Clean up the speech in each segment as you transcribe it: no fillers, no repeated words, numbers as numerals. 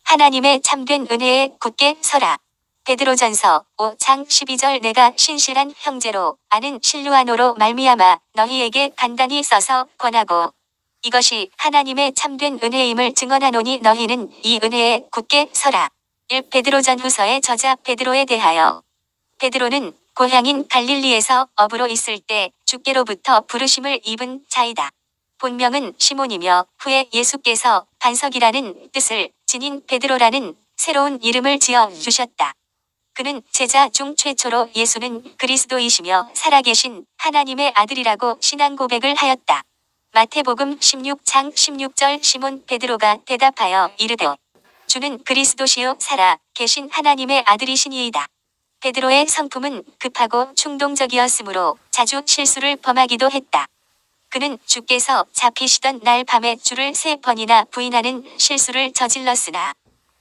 하나님의 참된 은혜에 굳게 서라. 베드로전서 5장 12절 내가 신실한 형제로 아는 실루아노로 말미암아 너희에게 간단히 써서 권하고 이것이 하나님의 참된 은혜임을 증언하노니 너희는 이 은혜에 굳게 서라. 1 베드로전후서의 저자 베드로에 대하여 베드로는 고향인 갈릴리에서 어부로 있을 때 주께로부터 부르심을 입은 자이다. 본명은 시몬이며 후에 예수께서 반석이라는 뜻을 지닌 베드로라는 새로운 이름을 지어 주셨다. 그는 제자 중 최초로 예수는 그리스도이시며 살아계신 하나님의 아들이라고 신앙 고백을 하였다. 마태복음 16장 16절 시몬 베드로가 대답하여 이르되 주는 그리스도시요 살아 계신 하나님의 아들이시니이다. 베드로의 성품은 급하고 충동적이었으므로 자주 실수를 범하기도 했다. 그는 주께서 잡히시던 날 밤에 주를 3번이나 부인하는 실수를 저질렀으나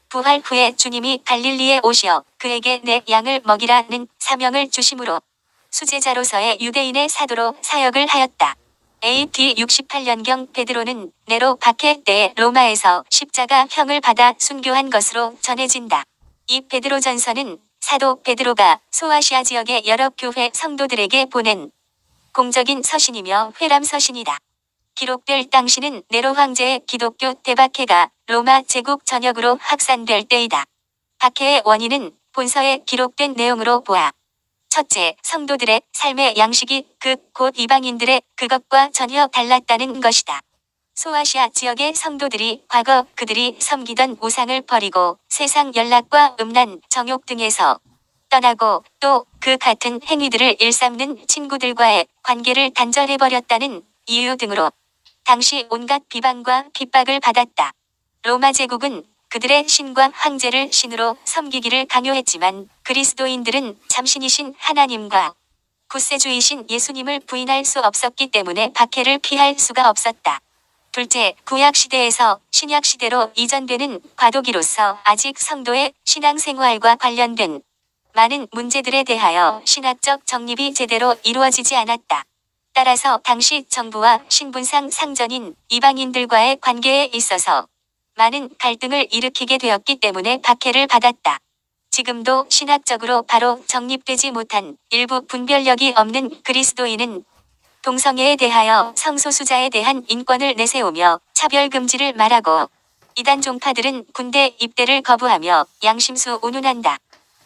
부활 후에 주님이 갈릴리에 오시어 그에게 내 양을 먹이라는 사명을 주심으로 수제자로서의 유대인의 사도로 사역을 하였다. AD 68년경 베드로는 네로 박해 때에 로마에서 십자가형을 받아 순교한 것으로 전해진다. 이 베드로전서는 사도 베드로가 소아시아 지역의 여러 교회 성도들에게 보낸 공적인 서신이며 회람 서신이다. 기록될 당시는 네로 황제의 기독교 대박해가 로마 제국 전역으로 확산될 때이다. 박해의 원인은 본서에 기록된 내용으로 보아 첫째, 성도들의 삶의 양식이 곧 이방인들의 그것과 전혀 달랐다는 것이다. 소아시아 지역의 성도들이 과거 그들이 섬기던 우상을 버리고 세상 연락과 음란, 정욕 등에서 떠나고 또 그 같은 행위들을 일삼는 친구들과의 관계를 단절해버렸다는 이유 등으로 당시 온갖 비방과 핍박을 받았다. 로마 제국은 그들의 신과 황제를 신으로 섬기기를 강요했지만 그리스도인들은 참신이신 하나님과 구세주이신 예수님을 부인할 수 없었기 때문에 박해를 피할 수가 없었다. 둘째, 구약시대에서 신약시대로 이전되는 과도기로서 아직 성도의 신앙생활과 관련된 많은 문제들에 대하여 신학적 정립이 제대로 이루어지지 않았다. 따라서 당시 정부와 신분상 상전인 이방인들과의 관계에 있어서 많은 갈등을 일으키게 되었기 때문에 박해를 받았다. 지금도 신학적으로 바로 정립되지 못한 일부 분별력이 없는 그리스도인은 동성애에 대하여 성소수자에 대한 인권을 내세우며 차별금지를 말하고 이단 종파들은 군대 입대를 거부하며 양심수 운운한다.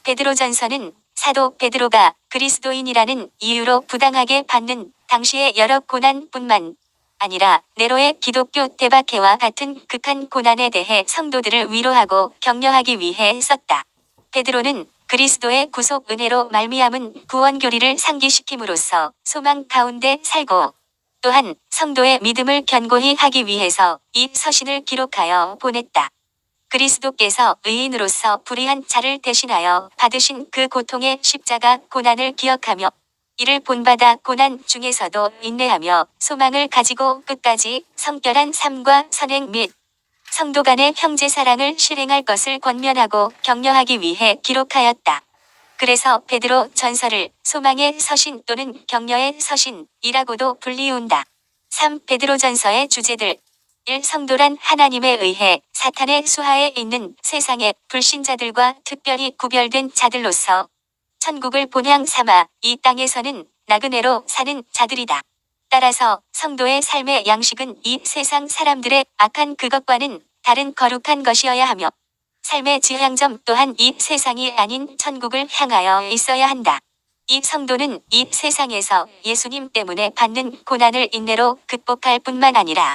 베드로전서는 사도 베드로가 그리스도인이라는 이유로 부당하게 받는 당시의 여러 고난뿐만 아니라 네로의 기독교 대박해와 같은 극한 고난에 대해 성도들을 위로하고 격려하기 위해 썼다. 베드로는 그리스도의 구속 은혜로 말미암은 구원 교리를 상기시킴으로써 소망 가운데 살고 또한 성도의 믿음을 견고히 하기 위해서 이 서신을 기록하여 보냈다. 그리스도께서 의인으로서 불의한 자를 대신하여 받으신 그 고통의 십자가 고난을 기억하며 이를 본받아 고난 중에서도 인내하며 소망을 가지고 끝까지 성결한 삶과 선행 및 성도 간의 형제 사랑을 실행할 것을 권면하고 격려하기 위해 기록하였다. 그래서 베드로 전서를 소망의 서신 또는 격려의 서신이라고도 불리운다. 3. 베드로전서의 주제들 1. 성도란 하나님에 의해 사탄의 수하에 있는 세상의 불신자들과 특별히 구별된 자들로서 천국을 본향 삼아 이 땅에서는 나그네로 사는 자들이다. 따라서 성도의 삶의 양식은 이 세상 사람들의 악한 그것과는 다른 거룩한 것이어야 하며 삶의 지향점 또한 이 세상이 아닌 천국을 향하여 있어야 한다. 이 성도는 이 세상에서 예수님 때문에 받는 고난을 인내로 극복할 뿐만 아니라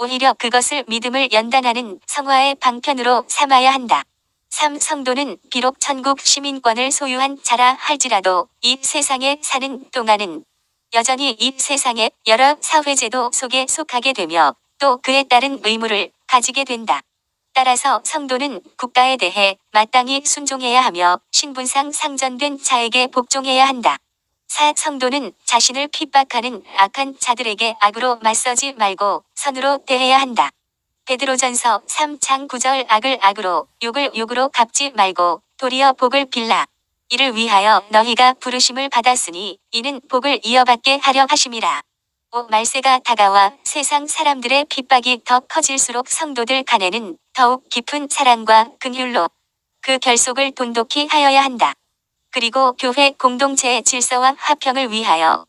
오히려 그것을 믿음을 연단하는 성화의 방편으로 삼아야 한다. 3. 성도는 비록 천국 시민권을 소유한 자라 할지라도 이 세상에 사는 동안은 여전히 이 세상의 여러 사회제도 속에 속하게 되며 또 그에 따른 의무를 가지게 된다. 따라서 성도는 국가에 대해 마땅히 순종해야 하며 신분상 상전된 자에게 복종해야 한다. 4. 성도는 자신을 핍박하는 악한 자들에게 악으로 맞서지 말고 선으로 대해야 한다. 베드로전서 3장 9절 악을 악으로 욕을 욕으로 갚지 말고 도리어 복을 빌라. 이를 위하여 너희가 부르심을 받았으니 이는 복을 이어받게 하려 하심이라. 말세가 다가와 세상 사람들의 핍박이 더 커질수록 성도들 간에는 더욱 깊은 사랑과 긍휼로 그 결속을 돈독히 하여야 한다. 그리고 교회 공동체의 질서와 화평을 위하여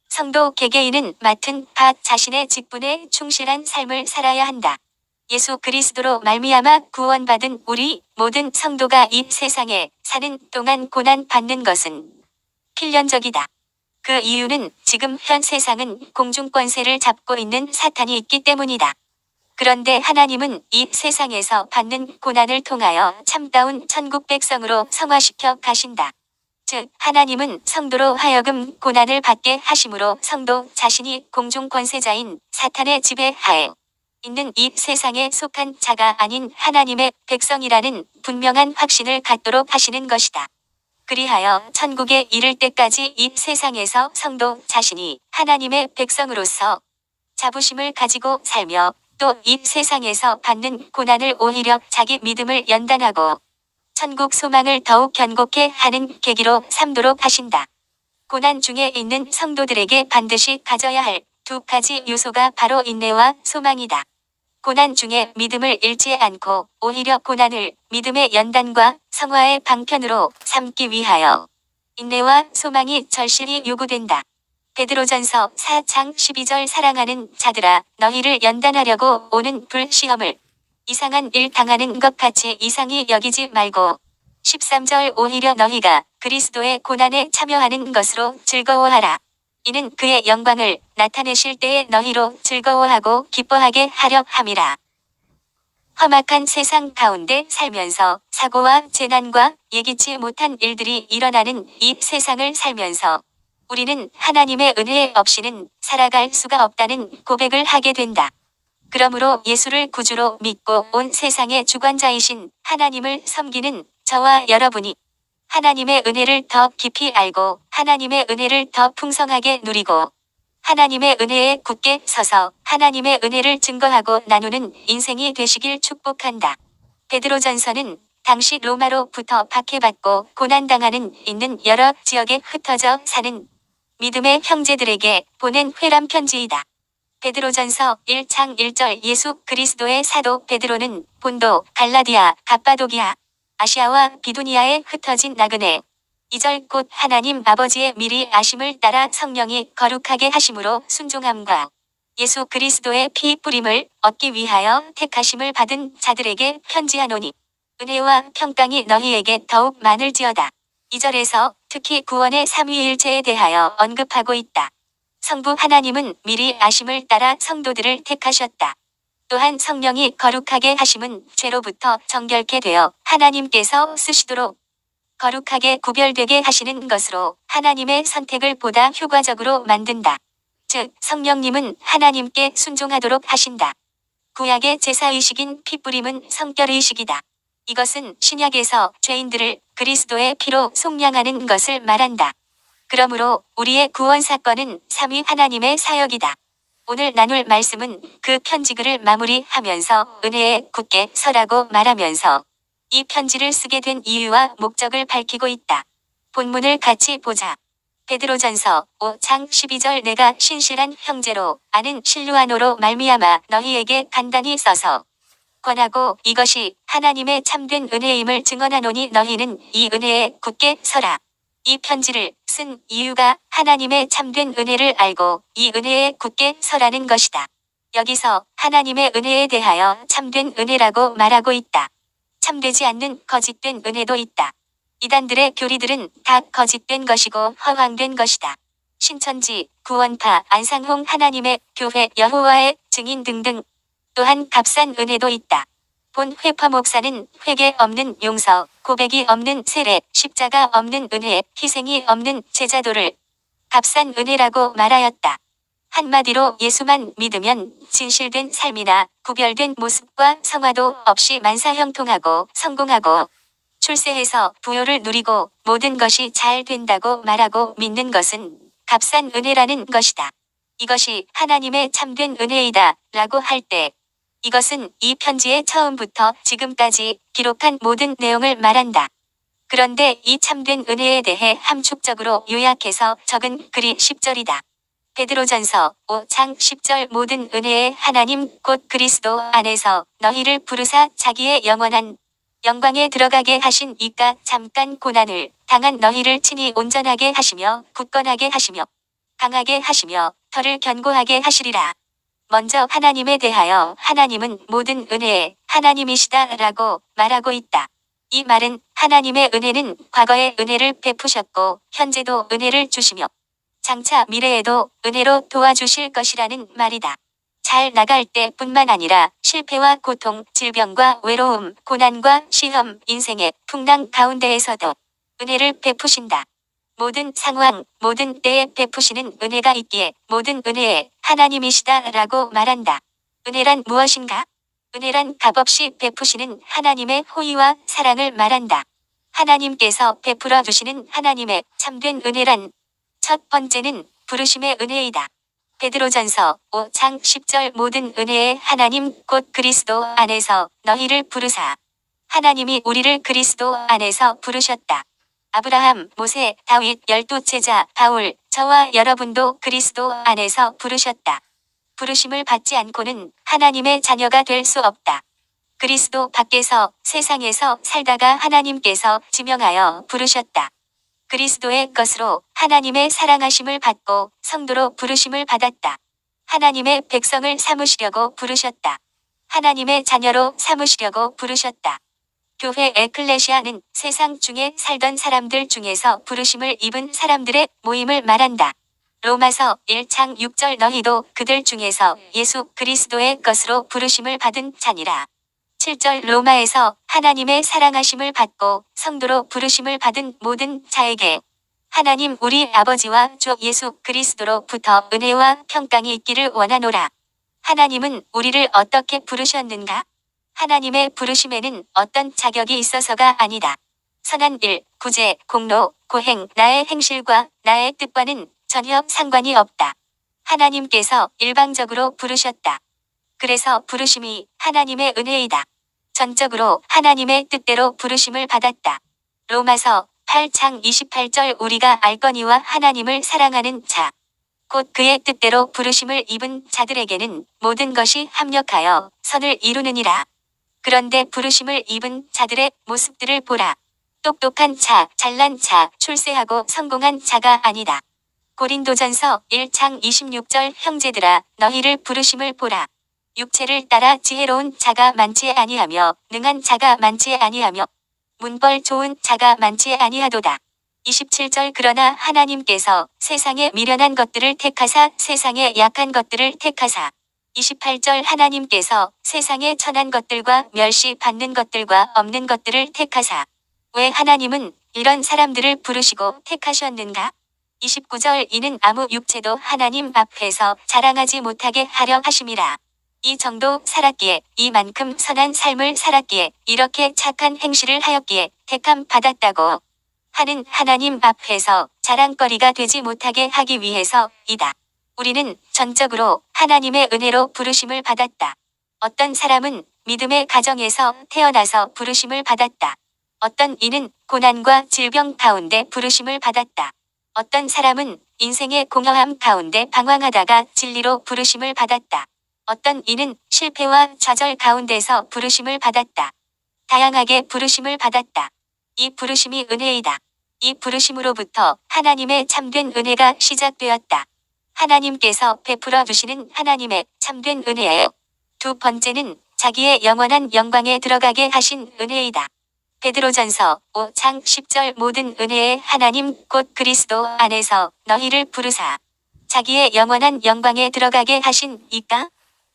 성도 개개인은 맡은 바 자신의 직분에 충실한 삶을 살아야 한다. 예수 그리스도로 말미암아 구원받은 우리 모든 성도가 이 세상에 사는 동안 고난 받는 것은 필연적이다. 그 이유는 지금 현 세상은 공중권세를 잡고 있는 사탄이 있기 때문이다. 그런데 하나님은 이 세상에서 받는 고난을 통하여 참다운 천국 백성으로 성화시켜 가신다. 즉 하나님은 성도로 하여금 고난을 받게 하심으로 성도 자신이 공중권세자인 사탄의 지배하에 있는 이 세상에 속한 자가 아닌 하나님의 백성이라는 분명한 확신을 갖도록 하시는 것이다. 그리하여 천국에 이를 때까지 이 세상에서 성도 자신이 하나님의 백성으로서 자부심을 가지고 살며 또 이 세상에서 받는 고난을 오히려 자기 믿음을 연단하고 천국 소망을 더욱 견고케 하는 계기로 삼도록 하신다. 고난 중에 있는 성도들에게 반드시 가져야 할 두 가지 요소가 바로 인내와 소망이다. 고난 중에 믿음을 잃지 않고 오히려 고난을 믿음의 연단과 성화의 방편으로 삼기 위하여 인내와 소망이 절실히 요구된다. 베드로전서 4장 12절 사랑하는 자들아 너희를 연단하려고 오는 불시험을 이상한 일 당하는 것 같이 이상히 여기지 말고 13절 오히려 너희가 그리스도의 고난에 참여하는 것으로 즐거워하라. 이는 그의 영광을 나타내실 때에 너희로 즐거워하고 기뻐하게 하려 함이라. 험악한 세상 가운데 살면서 사고와 재난과 예기치 못한 일들이 일어나는 이 세상을 살면서 우리는 하나님의 은혜 없이는 살아갈 수가 없다는 고백을 하게 된다. 그러므로 예수를 구주로 믿고 온 세상의 주관자이신 하나님을 섬기는 저와 여러분이 하나님의 은혜를 더 깊이 알고 하나님의 은혜를 더 풍성하게 누리고 하나님의 은혜에 굳게 서서 하나님의 은혜를 증거하고 나누는 인생이 되시길 축복한다. 베드로전서는 당시 로마로부터 박해받고 고난당하는 있는 여러 지역에 흩어져 사는 믿음의 형제들에게 보낸 회람 편지이다. 베드로전서 1장 1절 예수 그리스도의 사도 베드로는 본도, 갈라디아, 갑바도기아, 아시아와 비두니아에 흩어진 나그네 2절 곧 하나님 아버지의 미리 아심을 따라 성령이 거룩하게 하심으로 순종함과 예수 그리스도의 피 뿌림을 얻기 위하여 택하심을 받은 자들에게 편지하노니 은혜와 평강이 너희에게 더욱 많을지어다. 2절에서 특히 구원의 삼위일체에 대하여 언급하고 있다. 성부 하나님은 미리 아심을 따라 성도들을 택하셨다. 또한 성령이 거룩하게 하심은 죄로부터 정결케 되어 하나님께서 쓰시도록 거룩하게 구별되게 하시는 것으로 하나님의 선택을 보다 효과적으로 만든다. 즉 성령님은 하나님께 순종하도록 하신다. 구약의 제사의식인 피뿌림은 성결의식이다. 이것은 신약에서 죄인들을 그리스도의 피로 속량하는 것을 말한다. 그러므로 우리의 구원 사건은 삼위 하나님의 사역이다. 오늘 나눌 말씀은 그 편지글을 마무리하면서 은혜에 굳게 서라고 말하면서 이 편지를 쓰게 된 이유와 목적을 밝히고 있다. 본문을 같이 보자. 베드로전서 5장 12절 내가 신실한 형제로 아는 실루아노로 말미암아 너희에게 간단히 써서 권하고 이것이 하나님의 참된 은혜임을 증언하노니 너희는 이 은혜에 굳게 서라. 이 편지를 쓴 이유가 하나님의 참된 은혜를 알고 이 은혜에 굳게 서라는 것이다. 여기서 하나님의 은혜에 대하여 참된 은혜라고 말하고 있다. 참되지 않는 거짓된 은혜도 있다. 이단들의 교리들은 다 거짓된 것이고 허황된 것이다. 신천지, 구원파, 안상홍 하나님의 교회 여호와의 증인 등등 또한 값싼 은혜도 있다. 본 회파 목사는 회개 없는 용서, 고백이 없는 세례, 십자가 없는 은혜, 희생이 없는 제자도를 값싼 은혜라고 말하였다. 한마디로 예수만 믿으면 진실된 삶이나 구별된 모습과 성화도 없이 만사형통하고 성공하고 출세해서 부요를 누리고 모든 것이 잘 된다고 말하고 믿는 것은 값싼 은혜라는 것이다. 이것이 하나님의 참된 은혜이다 라고 할 때 이것은 이 편지의 처음부터 지금까지 기록한 모든 내용을 말한다. 그런데 이 참된 은혜에 대해 함축적으로 요약해서 적은 글이 10절이다. 베드로전서 5장 10절 모든 은혜의 하나님 곧 그리스도 안에서 너희를 부르사 자기의 영원한 영광에 들어가게 하신 이까 잠깐 고난을 당한 너희를 친히 온전하게 하시며 굳건하게 하시며 강하게 하시며 털을 견고하게 하시리라. 먼저 하나님에 대하여 하나님은 모든 은혜의 하나님이시다라고 말하고 있다. 이 말은 하나님의 은혜는 과거에 은혜를 베푸셨고 현재도 은혜를 주시며 장차 미래에도 은혜로 도와주실 것이라는 말이다. 잘 나갈 때뿐만 아니라 실패와 고통, 질병과 외로움, 고난과 시험, 인생의 풍랑 가운데에서도 은혜를 베푸신다. 모든 상황, 모든 때에 베푸시는 은혜가 있기에 모든 은혜의 하나님이시다라고 말한다. 은혜란 무엇인가? 은혜란 값없이 베푸시는 하나님의 호의와 사랑을 말한다. 하나님께서 베풀어 주시는 하나님의 참된 은혜란 첫 번째는 부르심의 은혜이다. 베드로전서 5장 10절 모든 은혜의 하나님 곧 그리스도 안에서 너희를 부르사. 하나님이 우리를 그리스도 안에서 부르셨다. 아브라함, 모세, 다윗, 12제자, 바울, 저와 여러분도 그리스도 안에서 부르셨다. 부르심을 받지 않고는 하나님의 자녀가 될 수 없다. 그리스도 밖에서 세상에서 살다가 하나님께서 지명하여 부르셨다. 그리스도의 것으로 하나님의 사랑하심을 받고 성도로 부르심을 받았다. 하나님의 백성을 삼으시려고 부르셨다. 하나님의 자녀로 삼으시려고 부르셨다. 교회 에클레시아는 세상 중에 살던 사람들 중에서 부르심을 입은 사람들의 모임을 말한다. 로마서 1장 6절 너희도 그들 중에서 예수 그리스도의 것으로 부르심을 받은 자니라. 7절 로마에서 하나님의 사랑하심을 받고 성도로 부르심을 받은 모든 자에게 하나님 우리 아버지와 주 예수 그리스도로부터 은혜와 평강이 있기를 원하노라. 하나님은 우리를 어떻게 부르셨는가? 하나님의 부르심에는 어떤 자격이 있어서가 아니다. 선한 일, 구제, 공로, 고행, 나의 행실과 나의 뜻과는 전혀 상관이 없다. 하나님께서 일방적으로 부르셨다. 그래서 부르심이 하나님의 은혜이다. 전적으로 하나님의 뜻대로 부르심을 받았다. 로마서 8장 28절 우리가 알거니와 하나님을 사랑하는 자, 곧 그의 뜻대로 부르심을 입은 자들에게는 모든 것이 합력하여 선을 이루느니라. 그런데 부르심을 입은 자들의 모습들을 보라. 똑똑한 자, 잘난 자, 출세하고 성공한 자가 아니다. 고린도전서 1장 26절 형제들아 너희를 부르심을 보라. 육체를 따라 지혜로운 자가 많지 아니하며 능한 자가 많지 아니하며 문벌 좋은 자가 많지 아니하도다. 27절 그러나 하나님께서 세상에 미련한 것들을 택하사 세상에 약한 것들을 택하사 28절 하나님께서 세상에 천한 것들과 멸시 받는 것들과 없는 것들을 택하사 왜 하나님은 이런 사람들을 부르시고 택하셨는가? 29절 이는 아무 육체도 하나님 앞에서 자랑하지 못하게 하려 하심이라. 이 정도 살았기에 이만큼 선한 삶을 살았기에 이렇게 착한 행실을 하였기에 택함 받았다고 하는 하나님 앞에서 자랑거리가 되지 못하게 하기 위해서이다. 우리는 전적으로 하나님의 은혜로 부르심을 받았다. 어떤 사람은 믿음의 가정에서 태어나서 부르심을 받았다. 어떤 이는 고난과 질병 가운데 부르심을 받았다. 어떤 사람은 인생의 공허함 가운데 방황하다가 진리로 부르심을 받았다. 어떤 이는 실패와 좌절 가운데서 부르심을 받았다. 다양하게 부르심을 받았다. 이 부르심이 은혜이다. 이 부르심으로부터 하나님의 참된 은혜가 시작되었다. 하나님께서 베풀어 주시는 하나님의 참된 은혜예요. 두 번째는 자기의 영원한 영광에 들어가게 하신 은혜이다. 베드로전서 5장 10절 모든 은혜의 하나님 곧 그리스도 안에서 너희를 부르사 자기의 영원한 영광에 들어가게 하신 이까?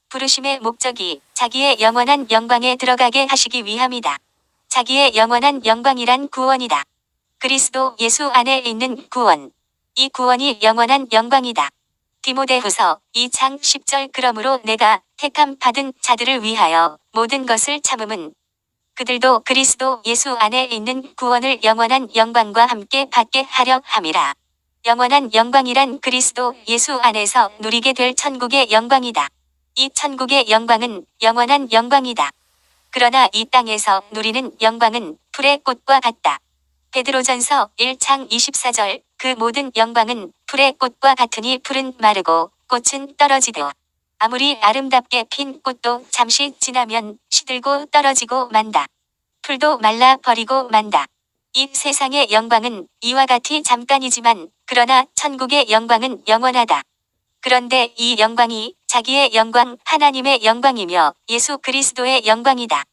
부르심의 목적이 자기의 영원한 영광에 들어가게 하시기 위함이다. 자기의 영원한 영광이란 구원이다. 그리스도 예수 안에 있는 구원. 이 구원이 영원한 영광이다. 디모데후서 2장 10절 그러므로 내가 택함 받은 자들을 위하여 모든 것을 참음은 그들도 그리스도 예수 안에 있는 구원을 영원한 영광과 함께 받게 하려 함이라. 영원한 영광이란 그리스도 예수 안에서 누리게 될 천국의 영광이다. 이 천국의 영광은 영원한 영광이다. 그러나 이 땅에서 누리는 영광은 풀의 꽃과 같다. 베드로전서 1장 24절 그 모든 영광은 풀의 꽃과 같으니 풀은 마르고 꽃은 떨어지되 아무리 아름답게 핀 꽃도 잠시 지나면 시들고 떨어지고 만다. 풀도 말라 버리고 만다. 이 세상의 영광은 이와 같이 잠깐이지만 그러나 천국의 영광은 영원하다. 그런데 이 영광이 자기의 영광 하나님의 영광이며 예수 그리스도의 영광이다.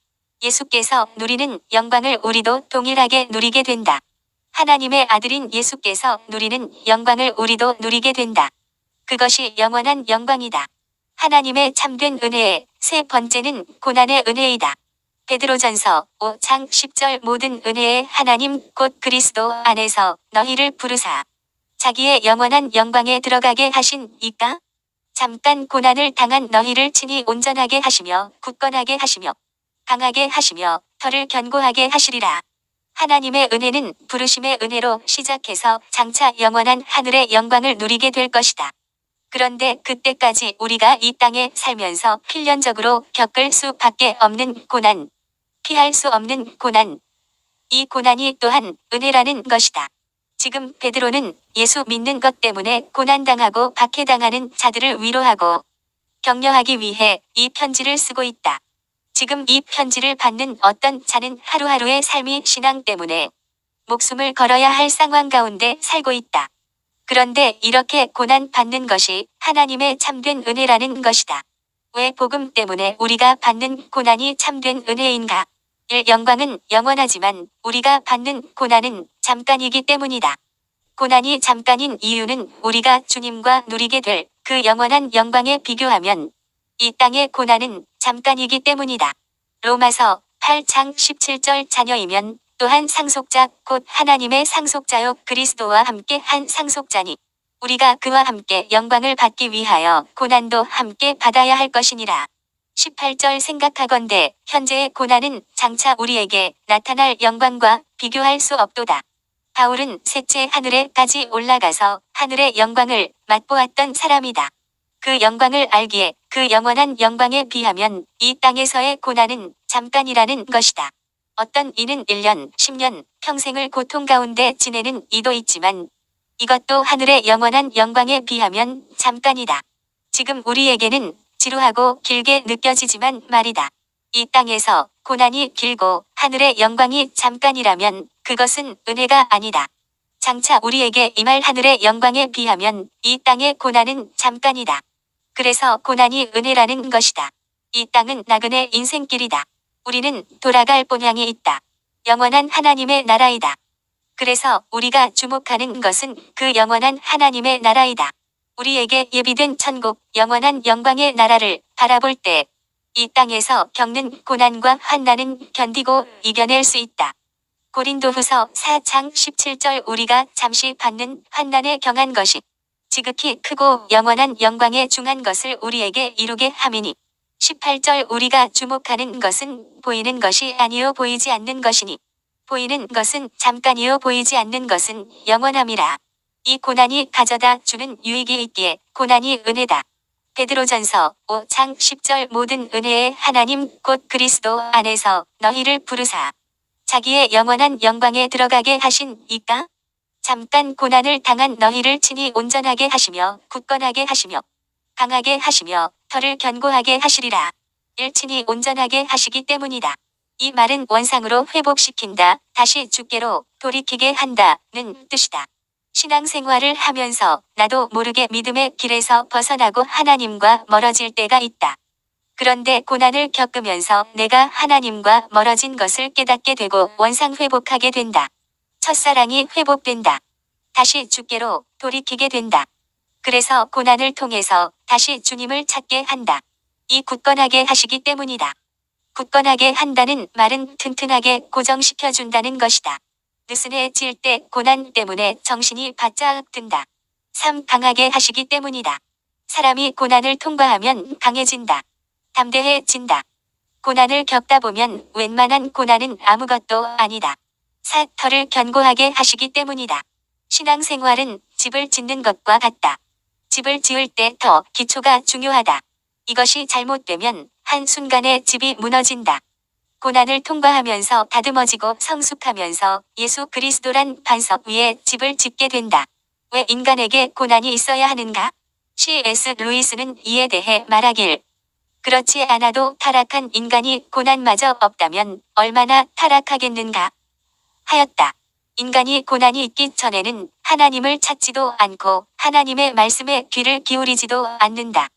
예수께서 누리는 영광을 우리도 동일하게 누리게 된다. 하나님의 아들인 예수께서 누리는 영광을 우리도 누리게 된다. 그것이 영원한 영광이다. 하나님의 참된 은혜의 세 번째는 고난의 은혜이다. 베드로전서 5장 10절 모든 은혜의 하나님 곧 그리스도 안에서 너희를 부르사 자기의 영원한 영광에 들어가게 하신 이까? 잠깐 고난을 당한 너희를 친히 온전하게 하시며 굳건하게 하시며 강하게 하시며 털을 견고하게 하시리라. 하나님의 은혜는 부르심의 은혜로 시작해서 장차 영원한 하늘의 영광을 누리게 될 것이다. 그런데 그때까지 우리가 이 땅에 살면서 필연적으로 겪을 수밖에 없는 고난, 피할 수 없는 고난, 이 고난이 또한 은혜라는 것이다. 지금 베드로는 예수 믿는 것 때문에 고난당하고 박해당하는 자들을 위로하고 격려하기 위해 이 편지를 쓰고 있다. 지금 이 편지를 받는 어떤 자는 하루하루의 삶이 신앙 때문에 목숨을 걸어야 할 상황 가운데 살고 있다. 그런데 이렇게 고난 받는 것이 하나님의 참된 은혜라는 것이다. 왜 복음 때문에 우리가 받는 고난이 참된 은혜인가? 영광은 영원하지만 우리가 받는 고난은 잠깐이기 때문이다. 고난이 잠깐인 이유는 우리가 주님과 누리게 될 그 영원한 영광에 비교하면 이 땅의 고난은 잠깐이기 때문이다. 로마서 8장 17절 자녀이면 또한 상속자 곧 하나님의 상속자요 그리스도와 함께 한 상속자니 우리가 그와 함께 영광을 받기 위하여 고난도 함께 받아야 할 것이니라. 18절 생각하건대 현재의 고난은 장차 우리에게 나타날 영광과 비교할 수 없도다. 바울은 셋째 하늘에까지 올라가서 하늘의 영광을 맛보았던 사람이다. 그 영광을 알기에 그 영원한 영광에 비하면 이 땅에서의 고난은 잠깐이라는 것이다. 어떤 이는 1년, 10년, 평생을 고통 가운데 지내는 이도 있지만 이것도 하늘의 영원한 영광에 비하면 잠깐이다. 지금 우리에게는 지루하고 길게 느껴지지만 말이다. 이 땅에서 고난이 길고 하늘의 영광이 잠깐이라면 그것은 은혜가 아니다. 장차 우리에게 임할 하늘의 영광에 비하면 이 땅의 고난은 잠깐이다. 그래서 고난이 은혜라는 것이다. 이 땅은 나그네 인생길이다. 우리는 돌아갈 본향이 있다. 영원한 하나님의 나라이다. 그래서 우리가 주목하는 것은 그 영원한 하나님의 나라이다. 우리에게 예비된 천국, 영원한 영광의 나라를 바라볼 때 이 땅에서 겪는 고난과 환난은 견디고 이겨낼 수 있다. 고린도후서 4장 17절 우리가 잠시 받는 환난에 경한 것이 지극히 크고 영원한 영광에 중한 것을 우리에게 이루게 함이니 18절 우리가 주목하는 것은 보이는 것이 아니요 보이지 않는 것이니 보이는 것은 잠깐이요 보이지 않는 것은 영원함이라. 이 고난이 가져다 주는 유익이 있기에 고난이 은혜다. 베드로전서 5장 10절 모든 은혜의 하나님 곧 그리스도 안에서 너희를 부르사 자기의 영원한 영광에 들어가게 하신 이까? 잠깐 고난을 당한 너희를 친히 온전하게 하시며 굳건하게 하시며 강하게 하시며 털을 견고하게 하시리라. 친히 온전하게 하시기 때문이다. 이 말은 원상으로 회복시킨다, 다시 주께로 돌이키게 한다는 뜻이다. 신앙생활을 하면서 나도 모르게 믿음의 길에서 벗어나고 하나님과 멀어질 때가 있다. 그런데 고난을 겪으면서 내가 하나님과 멀어진 것을 깨닫게 되고 원상 회복하게 된다. 첫사랑이 회복된다. 다시 주께로 돌이키게 된다. 그래서 고난을 통해서 다시 주님을 찾게 한다. 이 굳건하게 하시기 때문이다. 굳건하게 한다는 말은 튼튼하게 고정시켜준다는 것이다. 느슨해질 때 고난 때문에 정신이 바짝 든다. 강하게 하시기 때문이다. 사람이 고난을 통과하면 강해진다. 담대해진다. 고난을 겪다 보면 웬만한 고난은 아무것도 아니다. 털을 견고하게 하시기 때문이다. 신앙생활은 집을 짓는 것과 같다. 집을 지을 때 더 기초가 중요하다. 이것이 잘못되면 한순간에 집이 무너진다. 고난을 통과하면서 다듬어지고 성숙하면서 예수 그리스도란 반석 위에 집을 짓게 된다. 왜 인간에게 고난이 있어야 하는가? C.S. 루이스는 이에 대해 말하길. 그렇지 않아도 타락한 인간이 고난마저 없다면 얼마나 타락하겠는가? 하였다. 인간이 고난이 있기 전에는 하나님을 찾지도 않고 하나님의 말씀에 귀를 기울이지도 않는다.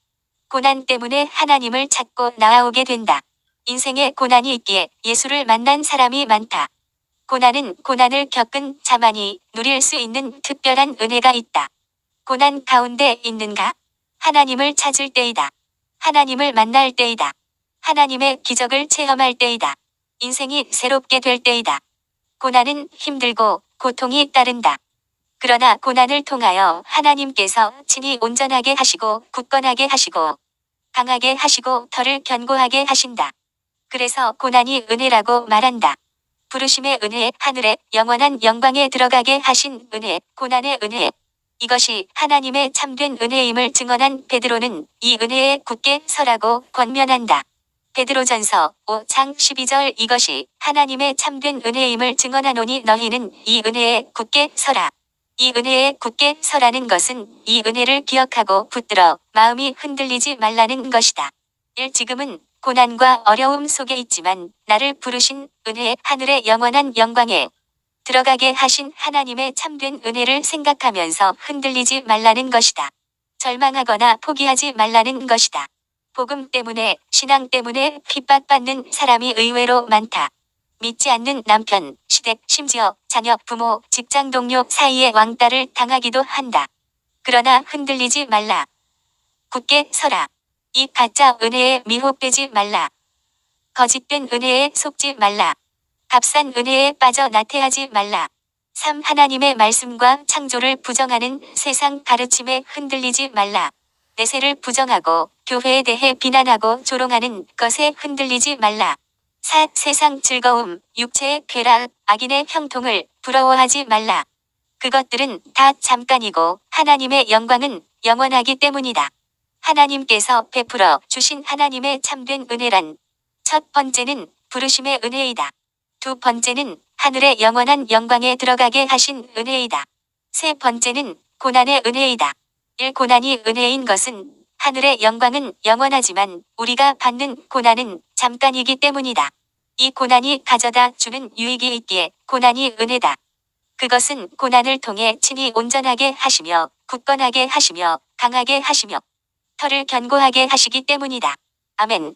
고난 때문에 하나님을 찾고 나아오게 된다. 인생에 고난이 있기에 예수를 만난 사람이 많다. 고난은 고난을 겪은 자만이 누릴 수 있는 특별한 은혜가 있다. 고난 가운데 있는가? 하나님을 찾을 때이다. 하나님을 만날 때이다. 하나님의 기적을 체험할 때이다. 인생이 새롭게 될 때이다. 고난은 힘들고 고통이 따른다. 그러나 고난을 통하여 하나님께서 친히 온전하게 하시고 굳건하게 하시고 강하게 하시고 덜을 견고하게 하신다. 그래서 고난이 은혜라고 말한다. 부르심의 은혜, 하늘의 영원한 영광에 들어가게 하신 은혜, 고난의 은혜. 이것이 하나님의 참된 은혜임을 증언한 베드로는 이 은혜에 굳게 서라고 권면한다. 베드로전서 5장 12절 이것이 하나님의 참된 은혜임을 증언하노니 너희는 이 은혜에 굳게 서라. 이 은혜에 굳게 서라는 것은 이 은혜를 기억하고 붙들어 마음이 흔들리지 말라는 것이다. 지금은 고난과 어려움 속에 있지만 나를 부르신 은혜 하늘의 영원한 영광에 들어가게 하신 하나님의 참된 은혜를 생각하면서 흔들리지 말라는 것이다. 절망하거나 포기하지 말라는 것이다. 복음 때문에 신앙 때문에 핍박받는 사람이 의외로 많다. 믿지 않는 남편, 시댁, 심지어 자녀, 부모, 직장 동료 사이에 왕따를 당하기도 한다. 그러나 흔들리지 말라. 굳게 서라. 이 가짜 은혜에 미혹되지 말라. 거짓된 은혜에 속지 말라. 값싼 은혜에 빠져 나태하지 말라. 3. 하나님의 말씀과 창조를 부정하는 세상 가르침에 흔들리지 말라. 내세를 부정하고 교회에 대해 비난하고 조롱하는 것에 흔들리지 말라. 4. 세상 즐거움, 육체의 쾌락, 악인의 형통을 부러워하지 말라. 그것들은 다 잠깐이고 하나님의 영광은 영원하기 때문이다. 하나님께서 베풀어 주신 하나님의 참된 은혜란 첫 번째는 부르심의 은혜이다. 두 번째는 하늘의 영원한 영광에 들어가게 하신 은혜이다. 세 번째는 고난의 은혜이다. 고난이 은혜인 것은 하늘의 영광은 영원하지만 우리가 받는 고난은 잠깐이기 때문이다. 이 고난이 가져다 주는 유익이 있기에 고난이 은혜다. 그것은 고난을 통해 친히 온전하게 하시며 굳건하게 하시며 강하게 하시며 털을 견고하게 하시기 때문이다. 아멘.